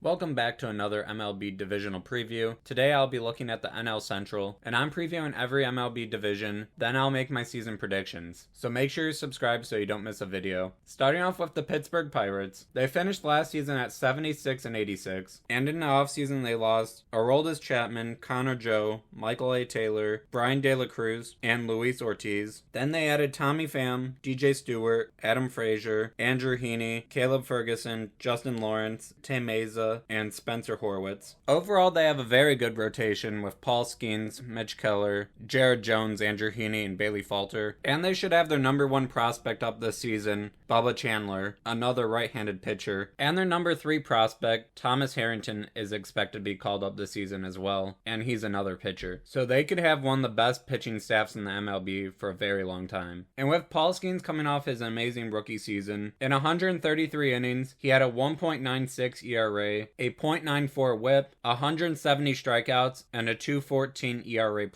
Welcome back to another MLB divisional preview. Today I'll be looking at the NL Central, and I'm previewing every MLB division, then I'll make my season predictions. So make sure you subscribe so you don't miss a video. Starting off with the Pittsburgh Pirates. They finished last season at 76-86, and in the offseason they lost Aroldis Chapman, Connor Joe, Michael A. Taylor, Brian De La Cruz, and Luis Ortiz. Then they added Tommy Pham, DJ Stewart, Adam Frazier, Andrew Heaney, Caleb Ferguson, Justin Lawrence, Tim Meza, and Spencer Horwitz. Overall, they have a very good rotation with Paul Skeens, Mitch Keller, Jared Jones, Andrew Heaney, and Bailey Falter. And they should have their number one prospect up this season, Bubba Chandler, another right-handed pitcher. And their number 3 prospect, Thomas Harrington, is expected to be called up this season as well, and he's another pitcher. So they could have one of the best pitching staffs in the MLB for a very long time. And with Paul Skeens coming off his amazing rookie season, in 133 innings, he had a 1.96 ERA, a .94 whip, 170 strikeouts, and a 2.14 ERA+.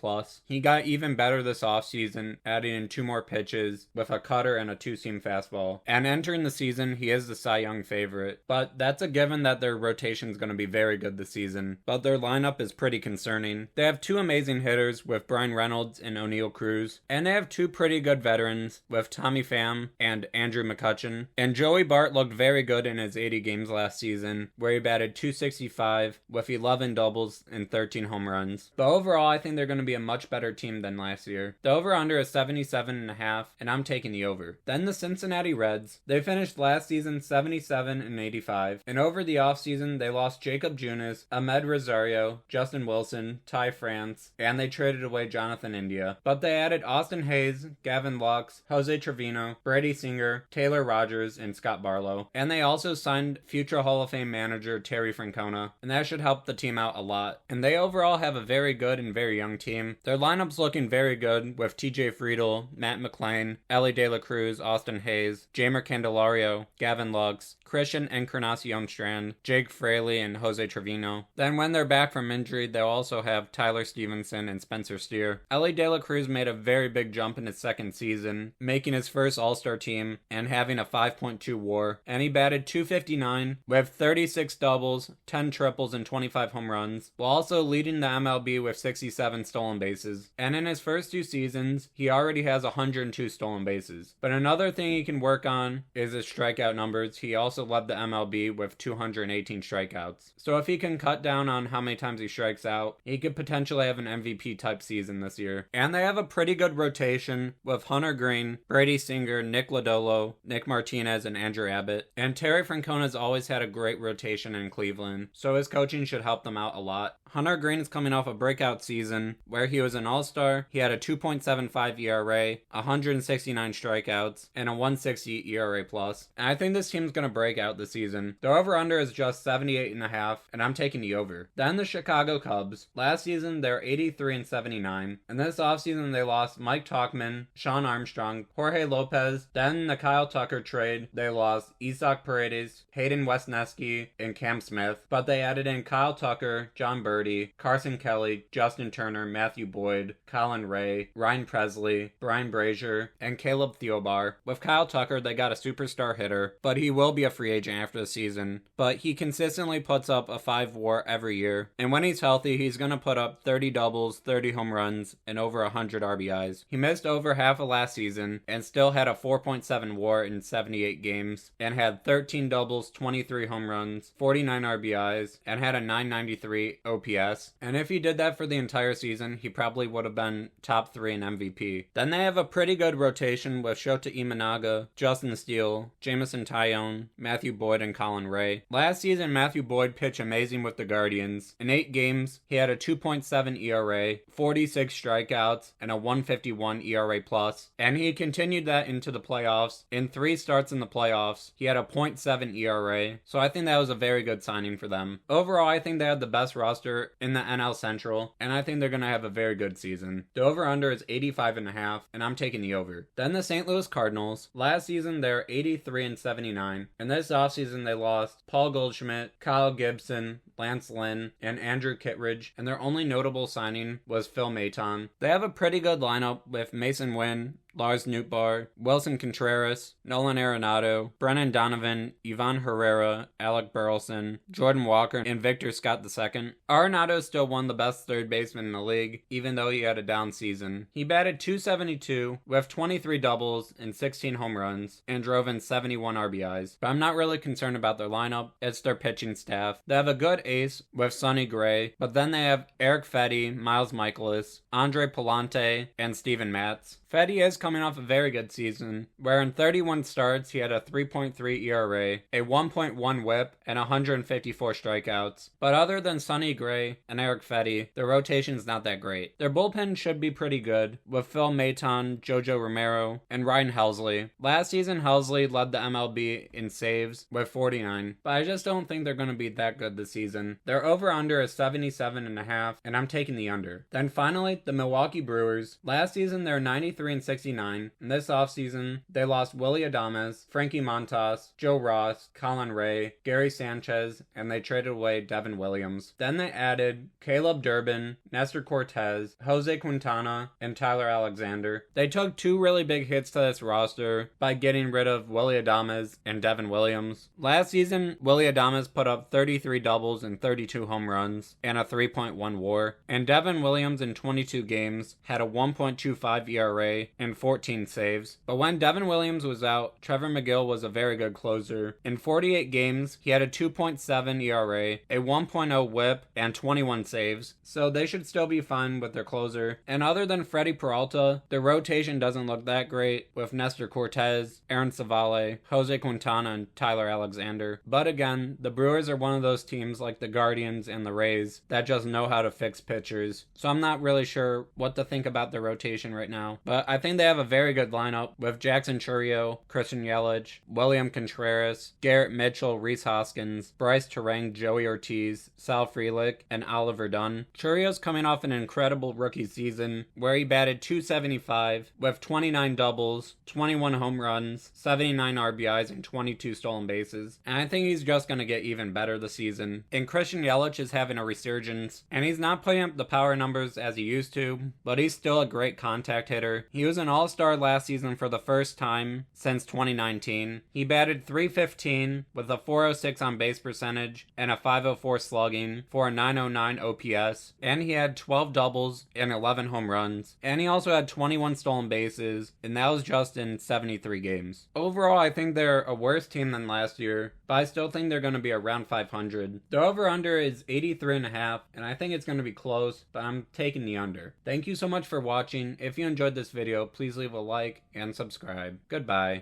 He got even better this offseason, adding in 2 more pitches with a cutter and a 2-seam fastball. And entering the season, he is the Cy Young favorite. But that's a given that their rotation is going to be very good this season. But their lineup is pretty concerning. They have 2 amazing hitters with Brian Reynolds and O'Neal Cruz. And they have 2 pretty good veterans with Tommy Pham and Andrew McCutchen. And Joey Bart looked very good in his 80 games last season, where he batted .265 with 11 doubles and 13 home runs. But overall, I think they're going to be a much better team than last year. The over-under is 77.5, and I'm taking the over. Then the Cincinnati Reds. They finished last season 77-85, and over the offseason, they lost Jacob Junis, Ahmed Rosario, Justin Wilson, Ty France, and they traded away Jonathan India. But they added Austin Hayes, Gavin Lux, Jose Trevino, Brady Singer, Taylor Rogers, and Scott Barlow. And they also signed future Hall of Fame manager Terry Francona, and that should help the team out a lot. And they overall have a very good and very young team. Their lineup's looking very good with TJ Friedl, Matt McLain, Ellie De La Cruz, Austin Hayes, Jeimer Candelario, Gavin Lux, Christian Encarnacion Strand, Jake Fraley, and Jose Trevino. Then when they're back from injury, they'll also have Tyler Stevenson and Spencer Steer. Ellie De La Cruz made a very big jump in his second season, making his first All-Star team and having a 5.2 WAR, and he batted .259 with 36 doubles, 10 triples, and 25 home runs, while also leading the MLB with 67 stolen bases. And in his first 2 seasons, he already has 102 stolen bases. But another thing he can work on is his strikeout numbers. He also led the MLB with 218 strikeouts. So if he can cut down on how many times he strikes out, he could potentially have an MVP type season this year. And they have a pretty good rotation with Hunter Green, Brady Singer, Nick Lodolo, Nick Martinez, and Andrew Abbott. And Terry Francona's always had a great rotation in Cleveland, so his coaching should help them out a lot. Hunter Green is coming off a breakout season where he was an all-star. He had a 2.75 ERA, 169 strikeouts, and a 160 ERA+. And I think this team's going to break out this season. The over-under is just 78.5, and I'm taking the over. Then the Chicago Cubs. Last season, they're 83-79, and this offseason they lost Mike Tauchman, Sean Armstrong, Jorge Lopez. Then in the Kyle Tucker trade, they lost Isaac Paredes, Hayden Wesneski, and Cam Smith, but they added in Kyle Tucker, John Birdie, Carson Kelly, Justin Turner, Matthew Boyd, Colin Ray, Ryan Presley, Brian Brazier, and Caleb Theobar. With Kyle Tucker, they got a superstar hitter, but he will be a free agent after the season. But he consistently puts up a 5 WAR every year, and when he's healthy, he's going to put up 30 doubles, 30 home runs, and over 100 RBIs. He missed over half of last season, and still had a 4.7 WAR in 78 games, and had 13 doubles, 23 home runs, 49 RBIs, and had a 993 OPS. And if he did that for the entire season, he probably would have been top 3 in MVP. Then they have a pretty good rotation with Shota Imanaga, Justin Steele, Jameson Taillon, Matthew Boyd, and Colin Ray. Last season, Matthew Boyd pitched amazing with the Guardians. In 8 games, he had a 2.7 ERA, 46 strikeouts, and a 151 ERA+. And he continued that into the playoffs. In 3 starts in the playoffs, he had a .7 ERA. So I think that was a very good signing for them. Overall, I think they had the best roster in the NL Central, and I think they're going to have a very good season. The over-under is 85.5, and I'm taking the over. Then the St. Louis Cardinals. Last season, they're 83-79, and this offseason they lost Paul Goldschmidt, Kyle Gibson, Lance Lynn, and Andrew Kittredge, and their only notable signing was Phil Maton. They have a pretty good lineup with Mason Wynn, Lars Nootbaar, Wilson Contreras, Nolan Arenado, Brennan Donovan, Ivan Herrera, Alec Burleson, Jordan Walker, and Victor Scott II. Arenado still won the best third baseman in the league, even though he had a down season. He batted .272 with 23 doubles and 16 home runs, and drove in 71 RBIs. But I'm not really concerned about their lineup. It's their pitching staff. They have a good ace with Sonny Gray, but then they have Erick Fedde, Miles Mikolas, Andre Pallante, and Steven Matz. Fedde is coming off a very good season, where in 31 starts he had a 3.3 ERA, a 1.1 whip, and 154 strikeouts. But other than Sonny Gray and Erick Fedde, their rotation's not that great. Their bullpen should be pretty good, with Phil Maton, Jojo Romero, and Ryan Helsley. Last season, Helsley led the MLB in saves with 49, but I just don't think they're going to be that good this season. Their over-under is 77.5, and I'm taking the under. Then finally, the Milwaukee Brewers. Last season, they're 93-69, and this offseason, they lost Willy Adames, Frankie Montas, Joe Ross, Colin Ray, Gary Sanchez, and they traded away Devin Williams. Then they added Caleb Durbin, Nestor Cortez, Jose Quintana, and Tyler Alexander. They took two really big hits to this roster by getting rid of Willy Adames and Devin Williams. Last season, Willy Adames put up 33 doubles and 32 home runs and a 3.1 WAR, and Devin Williams in 22 games had a 1.25 ERA and 14 saves. But when Devin Williams was out, Trevor McGill was a very good closer. In 48 games, he had a 2.7 ERA, a 1.0 whip, and 21 saves, so they should still be fine with their closer. And other than Freddie Peralta, their rotation doesn't look that great, with Nestor Cortez, Aaron Savale, Jose Quintana, and Tyler Alexander. But again, the Brewers are one of those teams like the Guardians and the Rays that just know how to fix pitchers, so I'm not really sure what to think about their rotation right now. But I think they have a very good lineup with Jackson Chourio, Christian Yelich, William Contreras, Garrett Mitchell, Rhys Hoskins, Bryce Terang, Joey Ortiz, Sal Frelick, and Oliver Dunn. Chourio's coming off an incredible rookie season where he batted .275 with 29 doubles, 21 home runs, 79 RBIs, and 22 stolen bases. And I think he's just going to get even better this season. And Christian Yelich is having a resurgence, and he's not putting up the power numbers as he used to, but he's still a great contact hitter. He was an all-star last season for the first time since 2019. He batted .315 with a .406 on base percentage and a .504 slugging for a .909 OPS, and he had 12 doubles and 11 home runs, and he also had 21 stolen bases, and that was just in 73 games. Overall, I think they're a worse team than last year, but I still think they're going to be around 500. Their over-under is 83.5, and I think it's going to be close, but I'm taking the under. Thank you so much for watching. If you enjoyed this video, please leave a like and subscribe. Goodbye.